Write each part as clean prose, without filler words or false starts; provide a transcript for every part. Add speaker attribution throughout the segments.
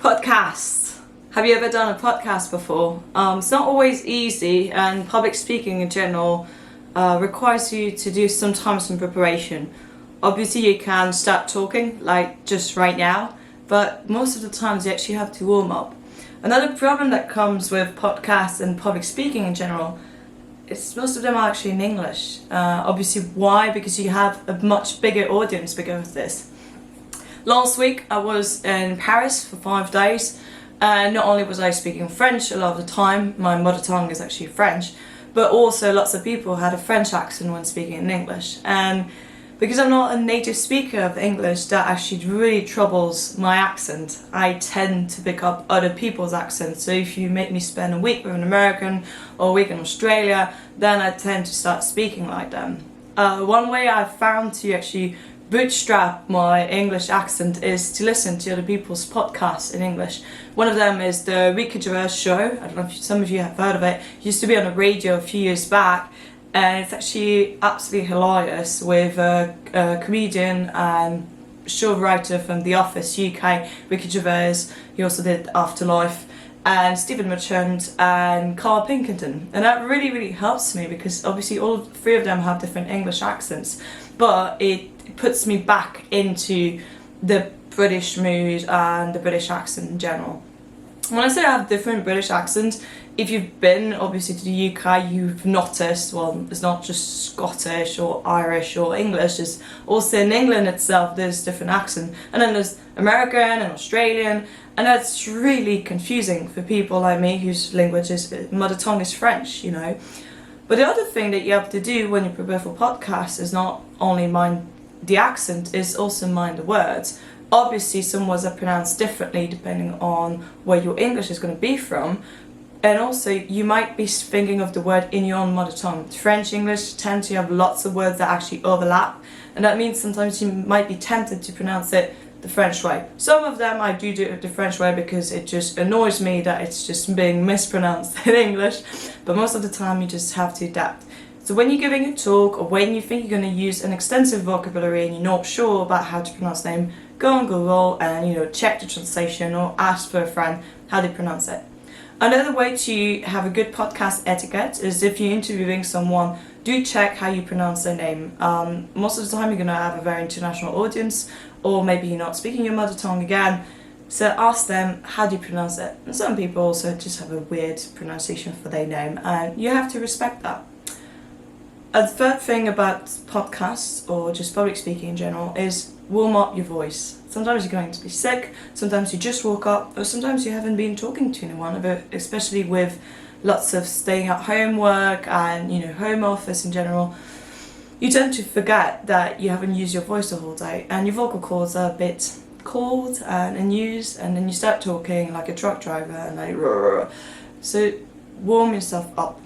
Speaker 1: Podcasts. Have you ever done a podcast before? It's not always easy, and public speaking in general requires you to do sometimes some preparation. Obviously you can start talking like just right now, but most of the times you actually have to warm up. Another problem that comes with podcasts and public speaking in general is most of them are actually in English. Obviously why? Because you have a much bigger audience because of this. Last week I was in Paris for 5 days, and not only was I speaking French a lot of the time, my mother tongue is actually French, but also lots of people had a French accent when speaking in English. And because I'm not a native speaker of English, that actually really troubles my accent. I tend to pick up other people's accents, so if you make me spend a week with an American or a week in Australia, then I tend to start speaking like them. One way I've found to actually bootstrap my English accent is to listen to other people's podcasts in English. One of them is the Ricky Gervais show. I don't know if some of you have heard of it. It used to be on the radio a few years back, and it's actually absolutely hilarious with a comedian and show writer from The Office UK, Ricky Gervais. He also did Afterlife, and Stephen Merchant and Carl Pilkington. And that really helps me because obviously all three of them have different English accents, but it puts me back into the British mood and the British accent in general. When I say I have different British accents, if you've been obviously to the UK, you've noticed, well, it's not just Scottish or Irish or English, it's also in England itself there's different accents, and then there's American and Australian, and that's really confusing for people like me whose mother tongue is French, you know. But the other thing that you have to do when you prepare for podcasts is not only mind the accent, is also mind the words. Obviously some words are pronounced differently depending on where your English is going to be from, and also you might be thinking of the word in your own mother tongue. French English tend to have lots of words that actually overlap, and that means sometimes you might be tempted to pronounce it the French way. Some of them I do it the French way because it just annoys me that it's just being mispronounced in English, but most of the time you just have to adapt. So when you're giving a talk, or when you think you're going to use an extensive vocabulary and you're not sure about how to pronounce the name, go on Google and check the translation or ask for a friend how they pronounce it. Another way to have a good podcast etiquette is if you're interviewing someone, do check how you pronounce their name. Most of the time you're going to have a very international audience, or maybe you're not speaking your mother tongue again, so ask them how do you pronounce it. And some people also just have a weird pronunciation for their name, and you have to respect that. A third thing about podcasts, or just public speaking in general, is warm up your voice. Sometimes you're going to be sick, sometimes you just woke up, or sometimes you haven't been talking to anyone, especially with lots of staying at home work and home office in general. You tend to forget that you haven't used your voice the whole day, and your vocal cords are a bit cold and unused, and then you start talking like a truck driver and like rrr. So warm yourself up.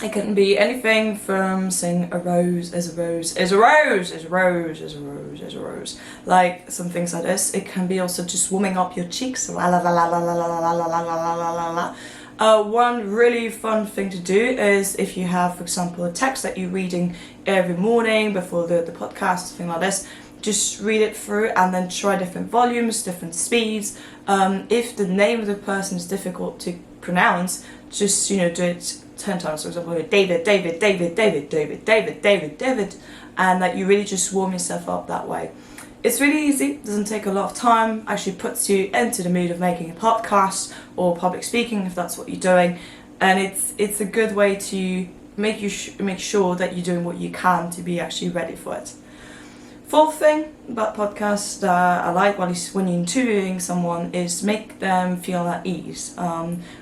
Speaker 1: It can be anything from saying a rose is a rose is a rose is a rose is a rose is a rose, like some things like this. It can be also just warming up your cheeks. La la la la la la la la la la la la la. One really fun thing to do is if you have, for example, a text that you're reading every morning before the podcast, something like this, just read it through and then try different volumes, different speeds. If the name of the person is difficult to pronounce, just do it 10 times. For example, David, David, David, David, David, David, David, David, and that you really just warm yourself up that way. It's really easy, doesn't take a lot of time, actually puts you into the mood of making a podcast or public speaking if that's what you're doing, and it's a good way to make sure that you're doing what you can to be actually ready for it. Fourth thing about podcasts that I like when you're interviewing someone is make them feel at ease.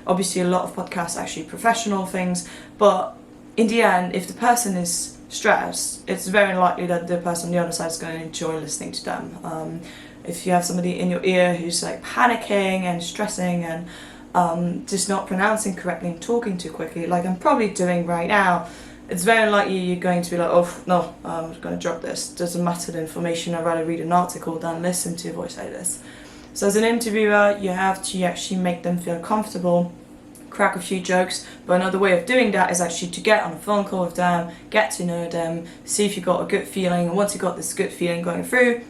Speaker 1: Obviously a lot of podcasts are actually professional things, but in the end, if the person is stressed, it's very likely that the person on the other side is going to enjoy listening to them. If you have somebody in your ear who's like panicking and stressing and just not pronouncing correctly and talking too quickly, like I'm probably doing right now, it's very likely you're going to be like, oh no, I'm going to drop this. Doesn't matter the information, I'd rather read an article than listen to a voice like this. So as an interviewer, you have to actually make them feel comfortable, crack a few jokes, but another way of doing that is actually to get on a phone call with them, get to know them, see if you got a good feeling, and once you got this good feeling going through,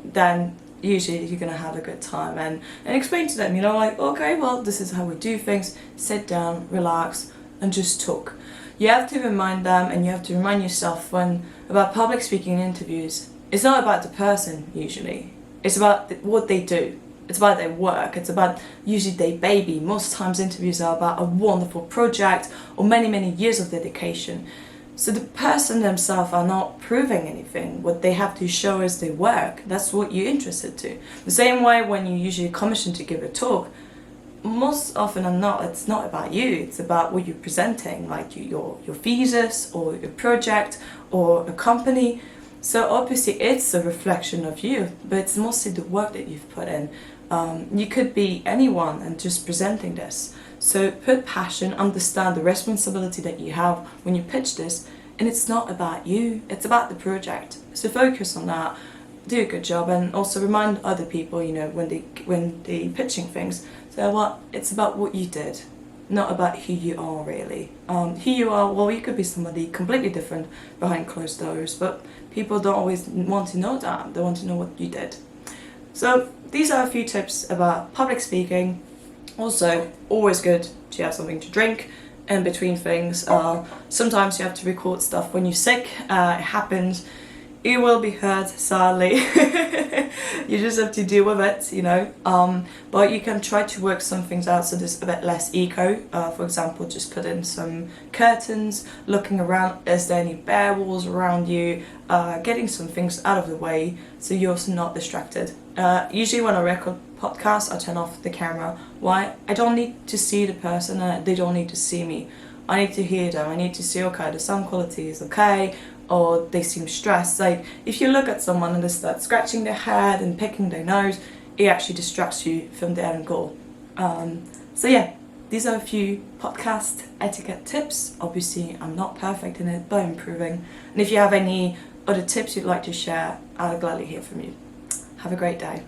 Speaker 1: then usually you're gonna have a good time, and explain to them, like, okay, well, this is how we do things. Sit down, relax, and just talk. You have to remind them, and you have to remind yourself about public speaking interviews. It's not about the person usually. It's about what they do. It's about their work. It's about usually their baby. Most times interviews are about a wonderful project or many, many years of dedication. So the person themselves are not proving anything. What they have to show is their work. That's what you're interested to. The same way when you usually commission to give a talk, most often than not, it's not about you. It's about what you're presenting, like your thesis or your project or a company. So obviously it's a reflection of you, but it's mostly the work that you've put in. You could be anyone and just presenting this. So put passion, understand the responsibility that you have when you pitch this, and it's not about you, it's about the project. So focus on that, do a good job, and also remind other people, when they pitching things, so what it's about what you did, not about who you are really. Who you are, well, you could be somebody completely different behind closed doors, but people don't always want to know that. They want to know what you did. So these are a few tips about public speaking. Also, always good to have something to drink in between things. Sometimes you have to record stuff when you're sick. It happens. It will be heard, sadly. You just have to deal with it, but you can try to work some things out so there's a bit less echo. For example, just put in some curtains, looking around, is there any bare walls around you, getting some things out of the way so you're also not distracted. Usually when I record podcasts, I turn off the camera. Why? I don't need to see the person, and they don't need to see me. I need to hear them. I need to see, okay, the sound quality is okay, or they seem stressed. Like, if you look at someone and they start scratching their head and picking their nose, it actually distracts you from the end goal. So yeah, these are a few podcast etiquette tips. Obviously, I'm not perfect in it, but I'm improving. And if you have any other tips you'd like to share, I'll gladly hear from you. Have a great day.